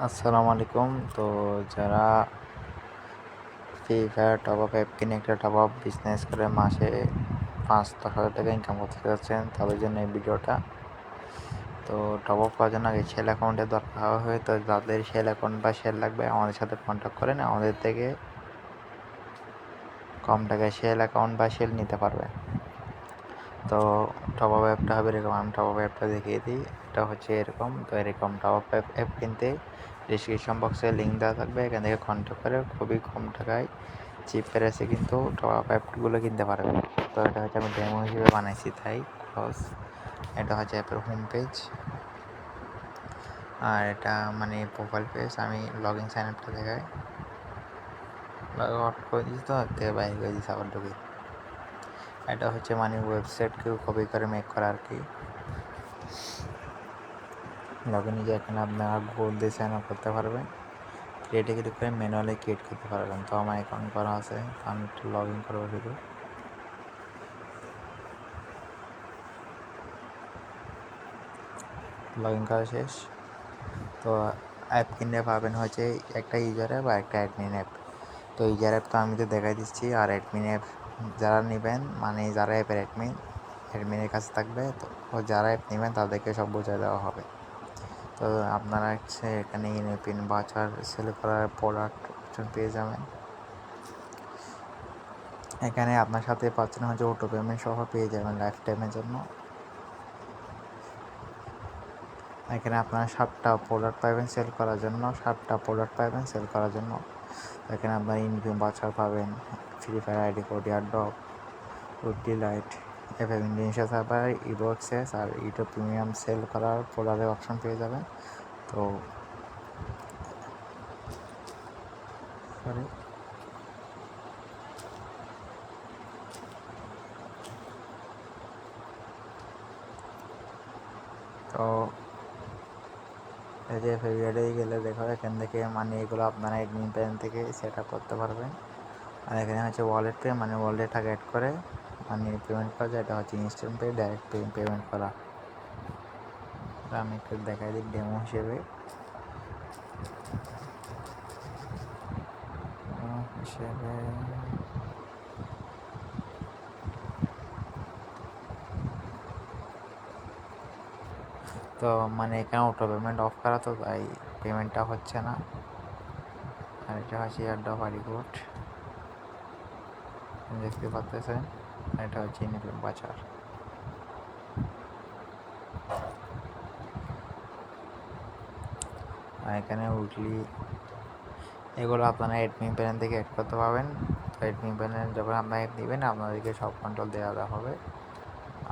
আসসালামু আলাইকুম। তো যারা free fire top up app কিনে একটা টপ আপ বিজনেস করে মাসে 5-10 হাজার টাকা ইনকাম করতে চাচ্ছেন, তাদের জন্য এই ভিডিওটা। তো টপ আপ করার জন্য আগে শেল অ্যাকাউন্টের দরকার হয়। তো যাদের শেল অ্যাকাউন্ট বা শেল লাগবে আমাদের সাথে কন্ট্যাক্ট করেন, আমাদের থেকে কম টাকায় শেল অ্যাকাউন্ট বা শেল নিতে পারবে। তো টপ আপ অ্যাপটা হবে এরকম, আমি টপ আপ অ্যাপটা দেখিয়ে দিই। এটা হচ্ছে এরকম। তো এরকম টপ আপ অ্যাপ কিনতে ডিসক্রিপশন বক্সে লিঙ্ক দেওয়া থাকবে, এখান থেকে কন্ট্যাক্ট করে খুবই কম টাকায় চিপ প্রাইসে কিন্তু টপ আপ অ্যাপগুলো কিনতে পারবে। তো এটা হচ্ছে আমি ডেমো হিসেবে বানাইছি, তাই ক্লোজ। এটা হচ্ছে অ্যাপের হোম পেজ, আর এটা মানে প্রোফাইল পেজ। আমি লগ ইন সাইন আপটা দেখাই, লগ আউট করে দিচ্ছি, তো থেকে বাইরে করে দিচ্ছি, আবার ঢুকি। এটা হচ্ছে মানে ওয়েবসাইটকেও কপি করে মেক করা আর কি। লগ ইনে যে এখানে আপনারা গুগল দিয়ে সাইন আপ করতে পারবেন, ক্রিয়েটে ক্লিক করে ম্যানুয়ালি ক্রিয়েট করতে পারবেন। তো আমার অ্যাকাউন্ট করা আছে, আমি একটু লগ ইন করবো শুধু। লগ ইন করা শেষ। তো অ্যাপ কিনতে পাবেন হচ্ছে একটা ইউজার অ্যাপ আর একটা অ্যাডমিন অ্যাপ। তো ইউজার অ্যাপ তো আমি তো দেখাই দিচ্ছি, আর অ্যাডমিন অ্যাপ যারা নেবেন মানে যারা অ্যাপের অ্যাডমিনের কাছে থাকবে, তো যারা অ্যাপ নেবেন তাদেরকে সব বোঝা দেওয়া হবে। তো আপনারা হচ্ছে এখানে ইনপিন বাচার সেল করার প্রোডাক্ট অপশন পেয়ে যাবেন। এখানে আপনার সাথে পাচ্ছেন হচ্ছে অটো পেমেন্ট সহ পেয়ে যাবেন লাইফ টাইমের জন্য। এখানে আপনারা 7টা প্রোডাক্ট পাবেন সেল করার জন্য, 7টা প্রোডাক্ট পাবেন সেল করার জন্য। এখানে আপনার ইনভিউ বাচার পাবেন, Free Fire ID code, airdrop, রুটি lite, FM Indonesia server, evo access আর ইউটিউব প্রিমিয়াম সেল করার প্রোডাক্টের অপশন পেয়ে যাবেন। তো সরি, তো এই যে ফেব্রুয়ারি গেলে দেখো এখান থেকে মানে এগুলো আপনারা অ্যাডমিন প্যান থেকে সেট আপ করতে পারবেন। আর এখানে হচ্ছে ওয়ালেট পে, মানে ওয়ালেট টাকা অ্যাড করে মানে পেমেন্ট করা যায়। এটা হচ্ছে ইনস্ট্যান্ট পে, ডাইরেক্ট পেমেন্ট করা। আমি একটু দেখাই দিই ডেমো হিসেবে। তো মানে এখানে অটো পেমেন্ট অফ করা, তো তাই পেমেন্টটা হচ্ছে না। আর এটা হচ্ছে এয়ারড্রপ আইডি কোড, দেখতে পাচ্ছেন। আর এটা হচ্ছে ইনভিউ বাচার। আর এখানে উইকলি এগুলো আপনারা অ্যাডমিন প্যানেল থেকে অ্যাড করতে পারবেন। তো অ্যাডমিন প্যানেল যখন আপনারা অ্যাড নেবেন আপনাদেরকে সব কন্ট্রোল দেওয়া হবে।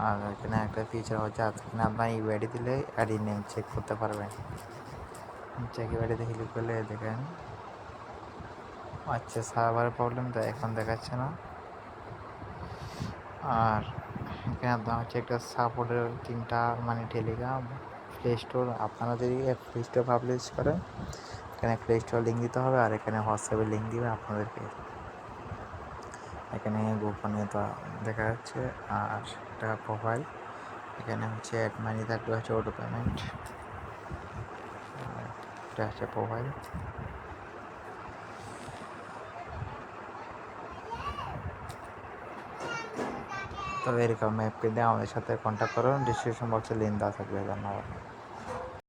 আর এখানে একটা ফিচার হচ্ছে এখানে আপনার ইউআইডি দিলে আইডি নেম চেক করতে পারবেন। চেক ইউআইডিতে ক্লিক করলে দেখেন, আচ্ছা সার্ভারের প্রবলেম, তো এখন দেখাচ্ছে না। আর এখানে আপনার হচ্ছে একটা সাপোর্টের 3টা মানে টেলিগ্রাম, প্লে স্টোর। আপনারা যদি প্লে স্টোর পাবলিশ করেন এখানে প্লে স্টোর লিঙ্ক দিতে হবে, আর এখানে হোয়াটসঅ্যাপের লিঙ্ক দিবে আপনাদেরকে। এখানে গোপনীয়তা দেখা যাচ্ছে। আর একটা প্রোফাইল, এখানে হচ্ছে অ্যাড মানি থাকবে হচ্ছে অটো পেমেন্ট। এটা হচ্ছে প্রোফাইল। তো এরকম অ্যাপ কিনতে আমাদের সাথে কন্ট্যাক্ট করুন, ডিসক্রিপশন বক্সে লিঙ্ক দেওয়া থাকবে। ধন্যবাদ।